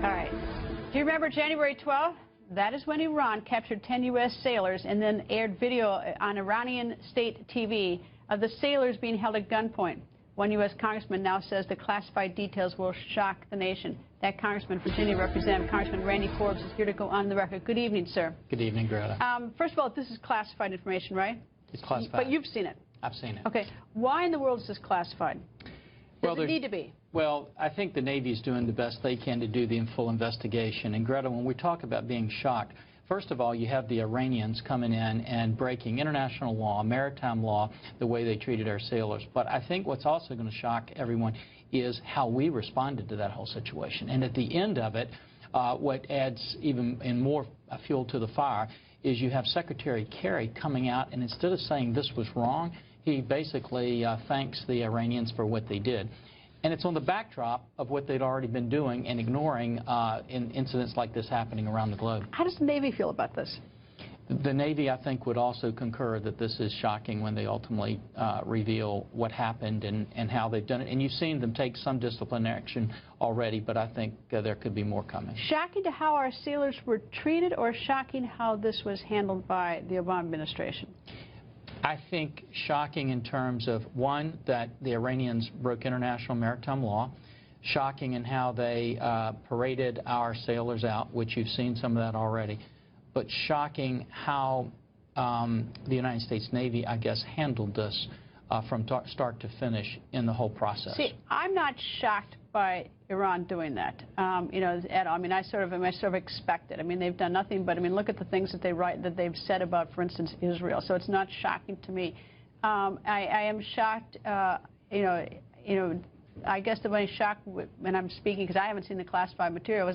All right. Do you remember January 12th? That is when Iran captured 10 U.S. sailors and then aired video on Iranian state TV of the sailors being held at gunpoint. One U.S. congressman now says the classified details will shock the nation. That congressman, Virginia Representative Congressman Randy Forbes, is here to go on the record. Good evening, sir. Good evening, Greta. First of all, this is classified information, right? It's classified. But you've seen it. I've seen it. Okay. Why in the world is this classified? Does it need to be? Well, I think the Navy's doing the best they can to do the full investigation. And, Greta, when we talk about being shocked, first of all, you have the Iranians coming in and breaking international law, maritime law, the way they treated our sailors. But I think what's also going to shock everyone is how we responded to that whole situation. And at the end of it, what adds even more fuel to the fire is you have Secretary Kerry coming out, and instead of saying this was wrong, he basically thanks the Iranians for what they did. And it's on the backdrop of what they'd already been doing and ignoring in incidents like this happening around the globe. How does the Navy feel about this? The Navy, I think, would also concur that this is shocking when they ultimately reveal what happened and how they've done it. And you've seen them take some disciplinary action already, but I think there could be more coming. Shocking to how our sailors were treated, or shocking how this was handled by the Obama administration? I think shocking in terms of, one, that the Iranians broke international maritime law, shocking in how they paraded our sailors out, which you've seen some of that already, but shocking how the United States Navy, I guess, handled this from start to finish in the whole process. See, I'm not shocked by Iran doing that, you know, at all. I mean, I sort of expect it. I mean, they've done nothing but, I mean, look at the things that they've said about, for instance, Israel. So it's not shocking to me. I am shocked, you know, I guess the only shock when I'm speaking, because I haven't seen the classified material,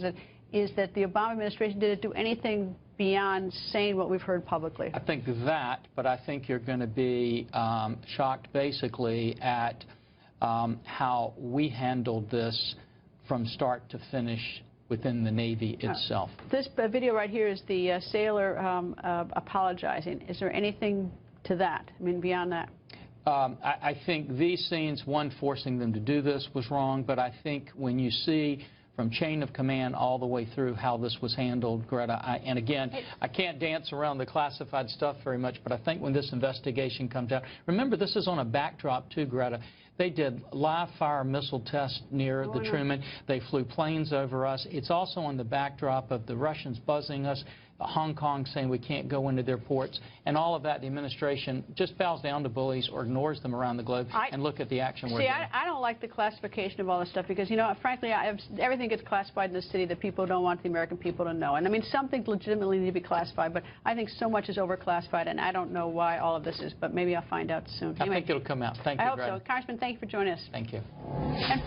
is that the Obama administration didn't do anything beyond saying what we've heard publicly. I think that, but I think you're going to be shocked basically at how we handled this from start to finish within the Navy itself. This video right here is the sailor apologizing. Is there anything to that? I mean, beyond that? I think these scenes, one, forcing them to do this was wrong, but I think when you see from chain of command all the way through how this was handled, Greta, and again, I can't dance around the classified stuff very much, but I think when this investigation comes out, remember this is on a backdrop too, Greta. They did live-fire missile tests near the Truman. They flew planes over us. It's also on the backdrop of the Russians buzzing us, Hong Kong saying we can't go into their ports, and all of that. The administration just bows down to bullies or ignores them around the globe. And look at the action we're doing. I don't like the classification of all this stuff because, you know, frankly, everything gets classified in the city that people don't want the American people to know. And I mean, some things legitimately need to be classified, but I think so much is overclassified, and I don't know why all of this is, but maybe I'll find out soon. Anyway, I think it'll come out. Thank you, I hope so. Congressman, thank you for joining us. Thank you. And